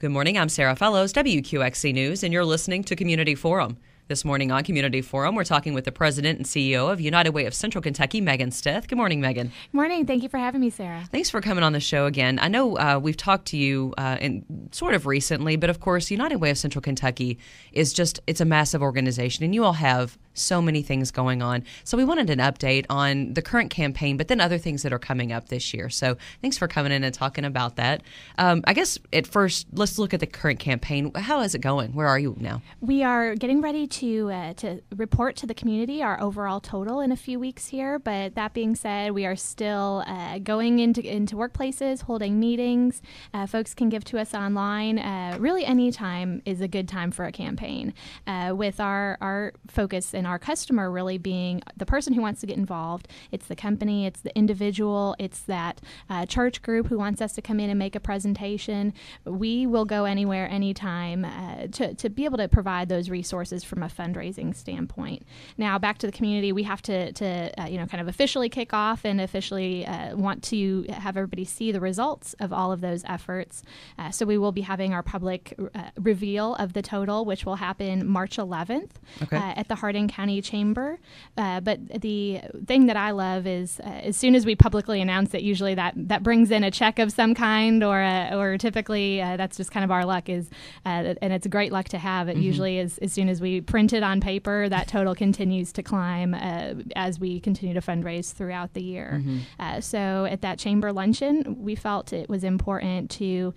Good morning. I'm Sarah Fellows, WQXE News, and you're listening to Community Forum. This morning on Community Forum, we're talking with the president and CEO of United Way of Central Kentucky, Megan Stith. Good morning, Megan. Good morning. Thank you for having me, Sarah. Thanks for coming on the show again. I know we've talked to you sort of recently, but of course, United Way of Central Kentucky is it's a massive organization, and you all have so many things going on. So we wanted an update on the current campaign, but then other things that are coming up this year. So thanks for coming in and talking about that. I guess at first, let's look at the current campaign. How is it going? Where are you now? We are getting ready to report to the community our overall total in a few weeks here. But that being said, we are still going into workplaces, holding meetings. Folks can give to us online. Really, any time is a good time for a campaign. With our focus and our customer really being the person who wants to get involved. It's the company, it's the individual, it's that church group who wants us to come in and make a presentation. We will go anywhere, anytime to be able to provide those resources from a fundraising standpoint. Now, back to the community, we have to kind of officially kick off and officially want to have everybody see the results of all of those efforts. So we will be having our public reveal of the total, which will happen March 11th at the Hardin County Chamber. But the thing that I love is as soon as we publicly announce it, usually that brings in a check of some kind, or typically that's just kind of our luck and it's great luck to have. It usually is as soon as we print it on paper, that total continues to climb as we continue to fundraise throughout the year. So at that chamber luncheon, we felt it was important to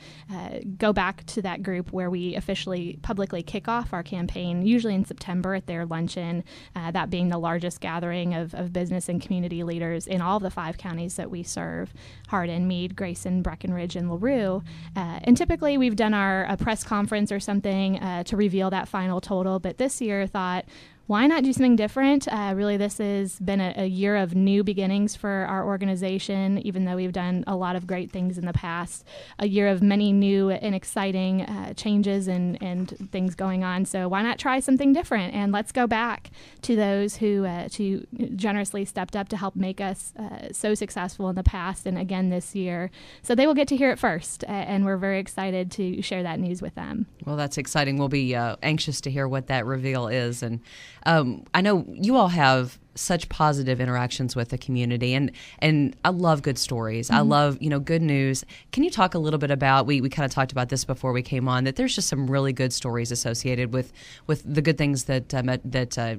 go back to that group where we officially publicly kick off our campaign, usually in September at their luncheon, that being the largest gathering of business and community leaders in all of the 5 counties that we serve: Hardin, Meade, Grayson, Breckenridge, and LaRue. And typically we've done a press conference or something to reveal that final total, but this year thought, why not do something different? Really, this has been a year of new beginnings for our organization, even though we've done a lot of great things in the past. A year of many new and exciting changes and things going on. So why not try something different? And let's go back to those who generously stepped up to help make us so successful in the past and again this year. So they will get to hear it first, and we're very excited to share that news with them. Well, that's exciting. We'll be anxious to hear what that reveal is. And I know you all have such positive interactions with the community, and I love good stories. I love, good news. Can you talk a little bit about, we kind of talked about this before we came on, that there's just some really good stories associated with the good things that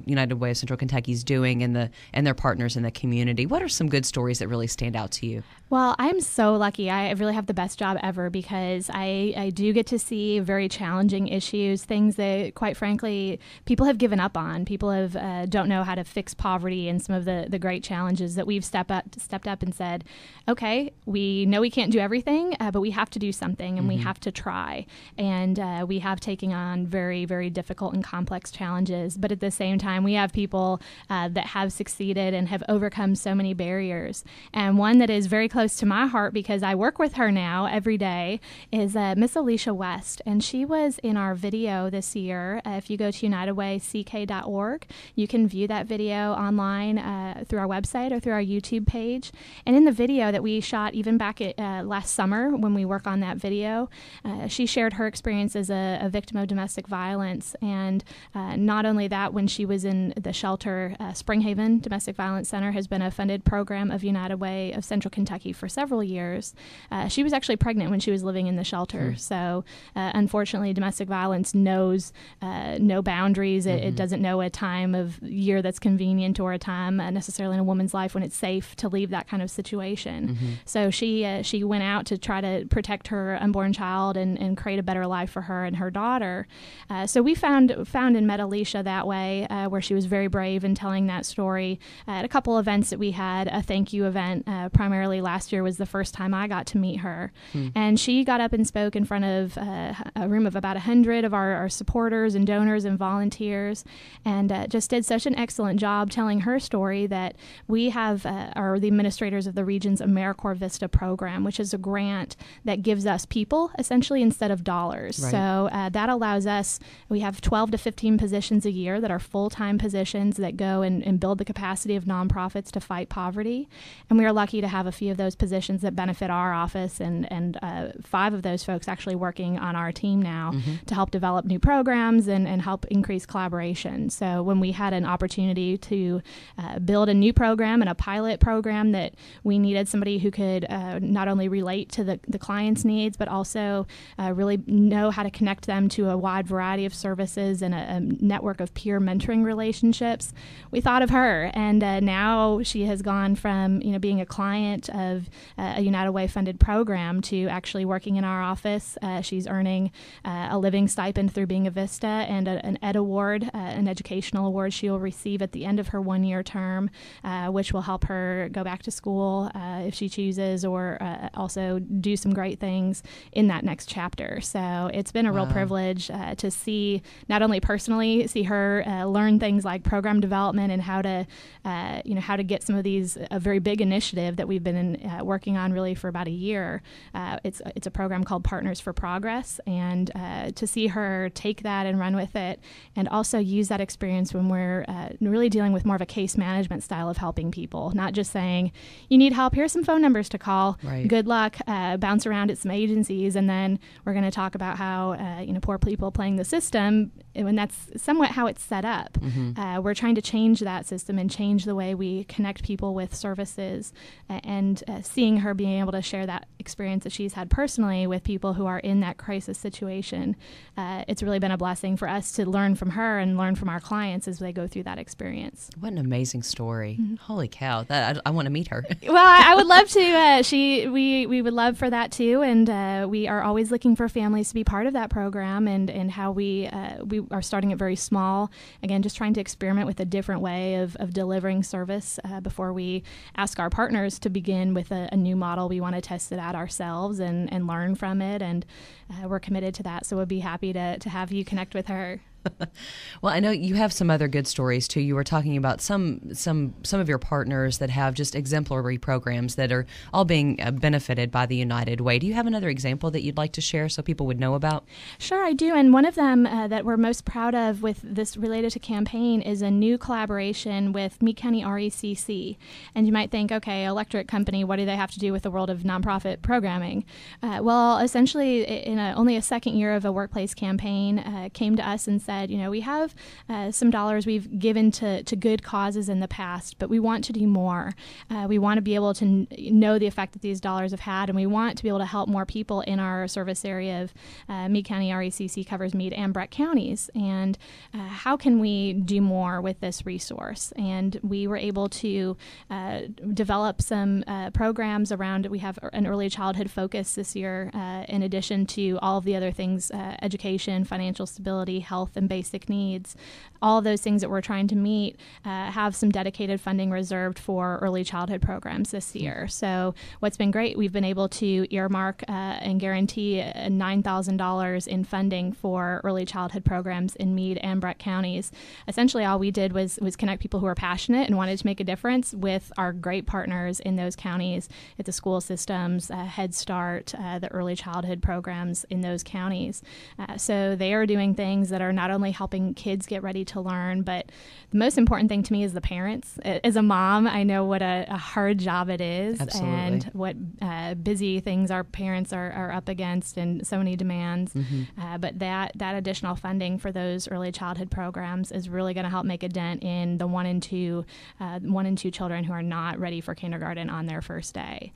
United Way of Central Kentucky is doing and their partners in the community. What are some good stories that really stand out to you? Well, I'm so lucky. I really have the best job ever because I do get to see very challenging issues, things that, quite frankly, people have given up on. People don't know how to fix poverty and some of the great challenges that we've stepped up and said, okay, we know we can't do everything, but we have to do something and we have to try. And we have taken on very, very difficult and complex challenges. But at the same time, we have people that have succeeded and have overcome so many barriers. And one that is very close to my heart because I work with her now every day is Miss Alicia West. And she was in our video this year. If you go to UnitedWayCK.org, you can view that video online through our website or through our YouTube page. And in the video that we shot even back at last summer when we work on that video, she shared her experience as a victim of domestic violence. And not only that, when she was in the shelter, Springhaven Domestic Violence Center has been a funded program of United Way of Central Kentucky for several years. She was actually pregnant when she was living in the shelter. So unfortunately, domestic violence knows no boundaries. It doesn't know a time of year that's convenient or a time necessarily in a woman's life when it's safe to leave that kind of situation. So she went out to try to protect her unborn child and create a better life for her and her daughter. So we found and met Alicia that way, where she was very brave in telling that story at a couple events that we had. A thank you event primarily last year was the first time I got to meet her. And she got up and spoke in front of a room of about 100 of our supporters and donors and volunteers, and just did such an excellent job telling telling her story that we are the administrators of the region's AmeriCorps Vista program, which is a grant that gives us people essentially instead of dollars. Right. So that allows us, we have 12 to 15 positions a year that are full-time positions that go and build the capacity of nonprofits to fight poverty. And we are lucky to have a few of those positions that benefit our office, and 5 of those folks actually working on our team now to help develop new programs and help increase collaboration. So when we had an opportunity to build a new program and a pilot program that we needed somebody who could not only relate to the client's needs, but also really know how to connect them to a wide variety of services and a network of peer mentoring relationships, we thought of her. And now she has gone from being a client of a United Way funded program to actually working in our office. She's earning a living stipend through being a Vista and an Ed Award, an educational award she will receive at the end of her 1-year term, which will help her go back to school if she chooses, or also do some great things in that next chapter. So it's been a real privilege to see, not only personally see her learn things like program development and how to get some of these, a very big initiative that we've been working on really for about a year. It's a program called Partners for Progress, and to see her take that and run with it, and also use that experience when we're really dealing with more of a case management style of helping people, not just saying, you need help, here's some phone numbers to call, good luck, bounce around at some agencies, and then we're going to talk about how poor people playing the system, when that's somewhat how it's set up. We're trying to change that system and change the way we connect people with services, and seeing her being able to share that experience that she's had personally with people who are in that crisis situation, it's really been a blessing for us to learn from her and learn from our clients as they go through that experience. What an amazing story. Holy cow. I want to meet her. Well, I would love to. We would love for that too, and we are always looking for families to be part of that program, and how we are starting it very small. Again, just trying to experiment with a different way of delivering service before we ask our partners to begin with a new model. We want to test it out ourselves and learn from it, and we're committed to that. So we'd be happy to have you connect with her. Well, I know you have some other good stories too. You were talking about some of your partners that have just exemplary programs that are all being benefited by the United Way. Do you have another example that you'd like to share so people would know about? Sure, I do. And one of them that we're most proud of with this related to campaign is a new collaboration with Meade County RECC. And you might think, okay, electric company, what do they have to do with the world of nonprofit programming? Well, essentially, in only a second year of a workplace campaign, came to us and said, we have some dollars we've given to good causes in the past, but we want to do more. We want to be able to know the effect that these dollars have had, and we want to be able to help more people in our service area of Meade County RECC covers Meade and Breck counties. And how can we do more with this resource? And we were able to develop some programs around, we have an early childhood focus this year, in addition to all of the other things, education, financial stability, health, and basic needs. All of those things that we're trying to meet have some dedicated funding reserved for early childhood programs this year. So what's been great, we've been able to earmark and guarantee $9,000 in funding for early childhood programs in Meade and Breck counties. Essentially, all we did was connect people who are passionate and wanted to make a difference with our great partners in those counties, at the school systems, Head Start, the early childhood programs in those counties. So they are doing things that are not only helping kids get ready to learn, but the most important thing to me is the parents. As a mom, I know what a hard job it is. Absolutely. And what busy things our parents are up against, and so many demands. But that additional funding for those early childhood programs is really going to help make a dent in the 1 in 2 children who are not ready for kindergarten on their first day.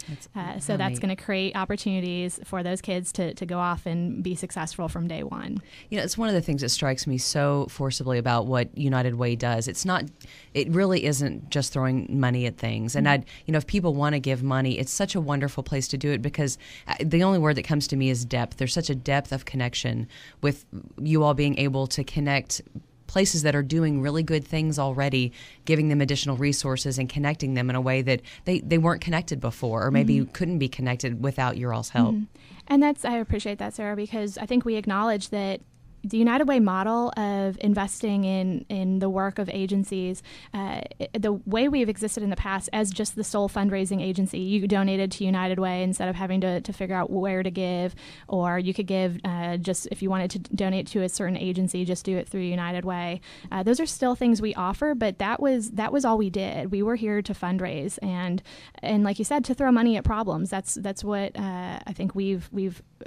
So that's going to create opportunities for those kids to go off and be successful from day one. It's one of the things that strikes me so forcibly about what United Way does. It really isn't just throwing money at things. And if people want to give money, it's such a wonderful place to do it, because the only word that comes to me is depth. There's such a depth of connection with you all being able to connect places that are doing really good things already, giving them additional resources and connecting them in a way that they weren't connected before, or maybe couldn't be connected without your all's help. And I appreciate that, Sarah, because I think we acknowledge that the United Way model of investing in the work of agencies, the way we've existed in the past as just the sole fundraising agency, you donated to United Way instead of having to figure out where to give, or you could give just if you wanted to donate to a certain agency, just do it through United Way. Those are still things we offer, but that was all we did. We were here to fundraise and like you said, to throw money at problems. That's what I think we've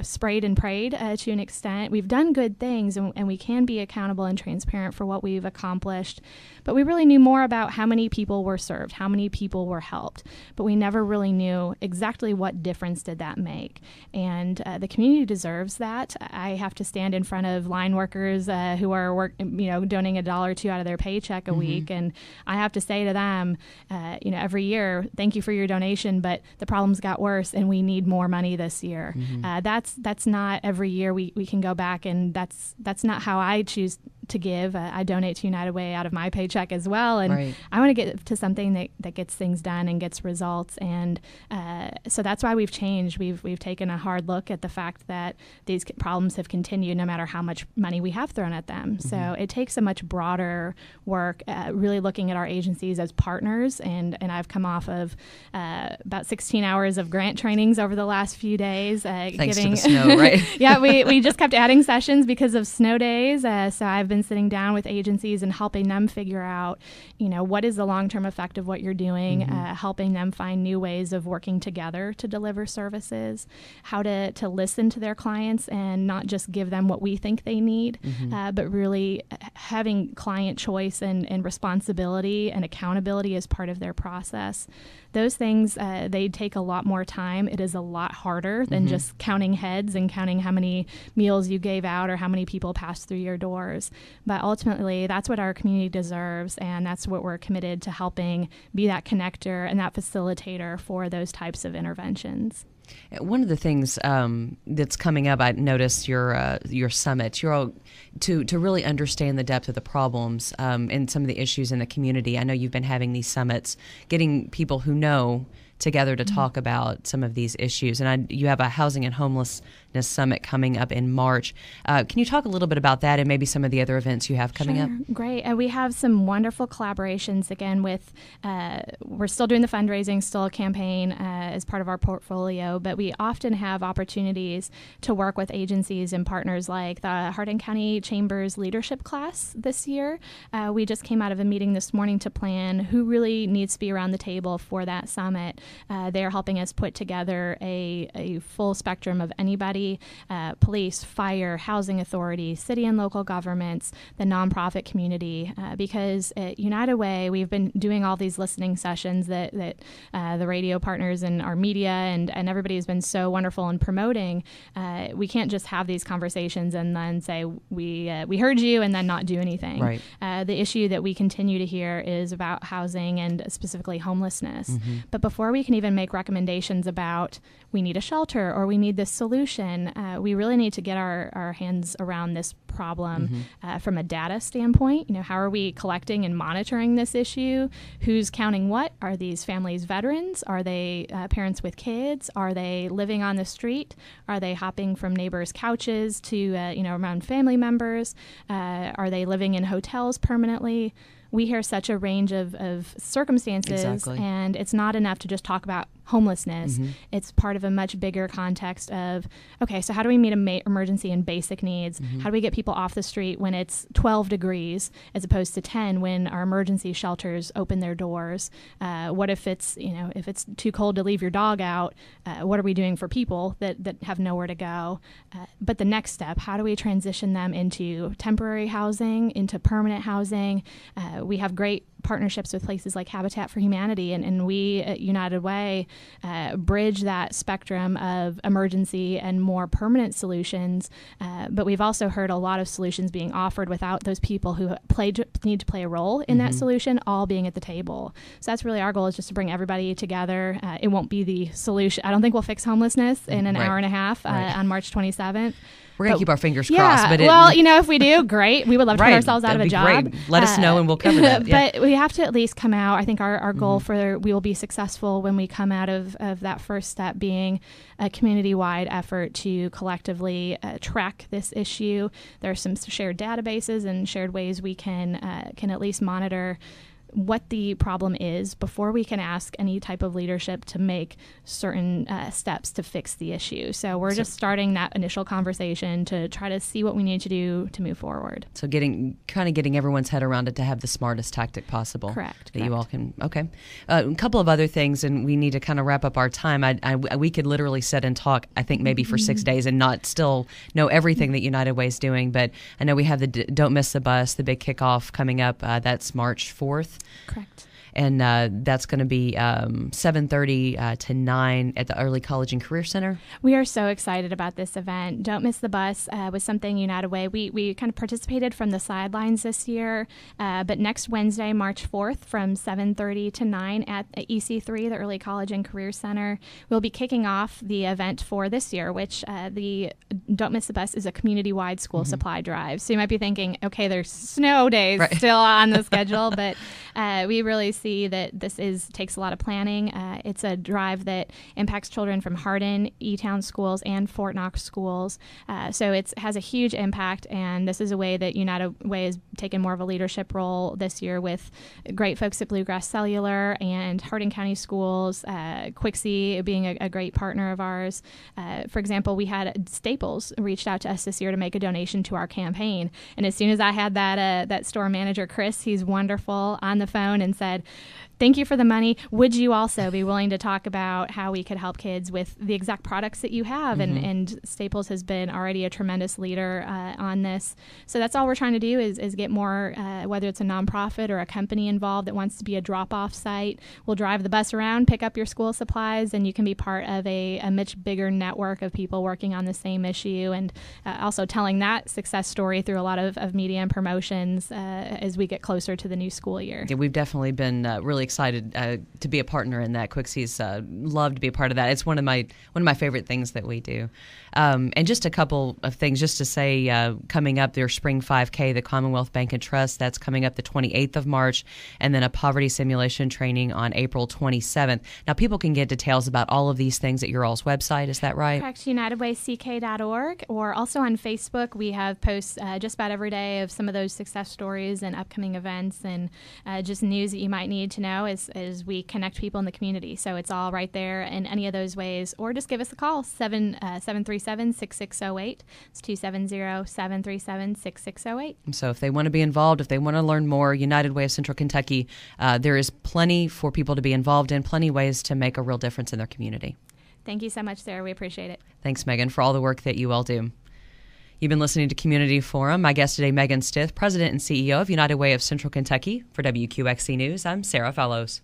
sprayed and prayed to an extent. We've done good things, and we can be accountable and transparent for what we've accomplished. But we really knew more about how many people were served, how many people were helped. But we never really knew exactly what difference did that make. And the community deserves that. I have to stand in front of line workers who are donating $1 or $2 out of their paycheck a week, and I have to say to them, every year, thank you for your donation, but the problems got worse, and we need more money this year. That's not every year we can go back, and that's not how I choose to give. I donate to United Way out of my paycheck as well, and I want to get to something that gets things done and gets results. And so that's why we've changed. We've taken a hard look at the fact that these problems have continued no matter how much money we have thrown at them. So it takes a much broader work, really looking at our agencies as partners. And I've come off of about 16 hours of grant trainings over the last few days. Thanks to the snow, right? Yeah, we just kept adding sessions because of snow days. So I've been sitting down with agencies and helping them figure out, what is the long-term effect of what you're doing, helping them find new ways of working together to deliver services, how to listen to their clients and not just give them what we think they need, but really having client choice and responsibility and accountability as part of their process. Those things, they take a lot more time. It is a lot harder than just counting heads and counting how many meals you gave out or how many people passed through your doors. But ultimately, that's what our community deserves, and that's what we're committed to helping be that connector and that facilitator for those types of interventions. One of the things that's coming up, I noticed your summit. You're all to really understand the depth of the problems and some of the issues in the community. I know you've been having these summits, getting people who know together to talk about some of these issues. And you have a housing and homelessness summit coming up in March. Can you talk a little bit about that and maybe some of the other events you have coming up? Great. We have some wonderful collaborations again with, we're still doing the fundraising, still a campaign as part of our portfolio, but we often have opportunities to work with agencies and partners like the Hardin County Chamber's leadership class this year. We just came out of a meeting this morning to plan who really needs to be around the table for that summit. They're helping us put together a full spectrum of anybody, police, fire, housing authority, city and local governments, the nonprofit community, because at United Way, we've been doing all these listening sessions that the radio partners and our media and everybody has been so wonderful in promoting. We can't just have these conversations and then say, we heard you and then not do anything. Right. The issue that we continue to hear is about housing and specifically homelessness. But before we can even make recommendations about we need a shelter or we need this solution, we really need to get our hands around this problem from a data standpoint. How are we collecting and monitoring this issue? Who's counting what? Are these families veterans? Are they parents with kids? Are they living on the street? Are they hopping from neighbors' couches to around family members? Are they living in hotels permanently? We hear such a range of circumstances, exactly. And it's not enough to just talk about homelessness. It's part of a much bigger context of, okay, so how do we meet emergency and basic needs? How do we get people off the street when it's 12 degrees as opposed to 10 when our emergency shelters open their doors? What if it's too cold to leave your dog out? What are we doing for people that have nowhere to go? But the next step, how do we transition them into temporary housing, into permanent housing? We have great partnerships with places like Habitat for Humanity, and we at United Way bridge that spectrum of emergency and more permanent solutions. But we've also heard a lot of solutions being offered without those people who need to play a role in that solution all being at the table. So that's really our goal, is just to bring everybody together. It won't be the solution. I don't think we'll fix homelessness in an hour and a half on March 27th. We're going to keep our fingers crossed. But if we do, great. We would love to put ourselves out of a job. Great. Let us know and we'll cover that. But we have to at least come out. I think our goal we will be successful when we come out of that first step being a community-wide effort to collectively track this issue. There are some shared databases and shared ways we can at least monitor what the problem is before we can ask any type of leadership to make certain steps to fix the issue. So we're just starting that initial conversation to try to see what we need to do to move forward. So getting everyone's head around it to have the smartest tactic possible. Correct. You all can. Okay. A couple of other things, and we need to kind of wrap up our time. We could literally sit and talk, I think, maybe for 6 days and not still know everything that United Way is doing. But I know we have the Don't Miss the Bus, the big kickoff coming up. That's March 4th. Correct. And that's going to be 7:30 to 9 at the Early College and Career Center. We are so excited about this event. Don't Miss the Bus was something United Way. We kind of participated from the sidelines this year, but next Wednesday, March 4th, from 7:30 to 9 at EC3, the Early College and Career Center, we'll be kicking off the event for this year, which the Don't Miss the Bus is a community-wide school supply drive. So you might be thinking, okay, there's snow days still on the schedule, but we really see that this takes a lot of planning. It's a drive that impacts children from Hardin, E-Town schools, and Fort Knox schools. So it has a huge impact, and this is a way that United Way has taken more of a leadership role this year with great folks at Bluegrass Cellular and Hardin County Schools, WQXE being a great partner of ours. For example, we had Staples reached out to us this year to make a donation to our campaign, and as soon as I had that store manager, Chris, he's wonderful, on the phone and said, "Thank you for the money. Would you also be willing to talk about how we could help kids with the exact products that you have?" And Staples has been already a tremendous leader on this. So that's all we're trying to do is get more, whether it's a nonprofit or a company involved that wants to be a drop-off site. We'll drive the bus around, pick up your school supplies, and you can be part of a much bigger network of people working on the same issue, and also telling that success story through a lot of media and promotions as we get closer to the new school year. Yeah, we've definitely been really excited to be a partner in that. WQXE's love to be a part of that. It's one of my favorite things that we do. And just a couple of things, just to say, coming up, their Spring 5K, the Commonwealth Bank and Trust, that's coming up the 28th of March, and then a poverty simulation training on April 27th. Now, people can get details about all of these things at your all's website. Is that right? Correct, UnitedWayCK.org, or also on Facebook. We have posts just about every day of some of those success stories and upcoming events and just news that you might need to know as we connect people in the community. So it's all right there in any of those ways, or just give us a call, 737-6608. It's 270-737-6608. So if they want to be involved, if they want to learn more, United Way of Central Kentucky, there is plenty for people to be involved in, plenty of ways to make a real difference in their community. Thank you so much, Sarah. We appreciate it. Thanks, Megan, for all the work that you all do. You've been listening to Community Forum. My guest today, Megan Stith, President and CEO of United Way of Central Kentucky. For WQXE News, I'm Sarah Fellows.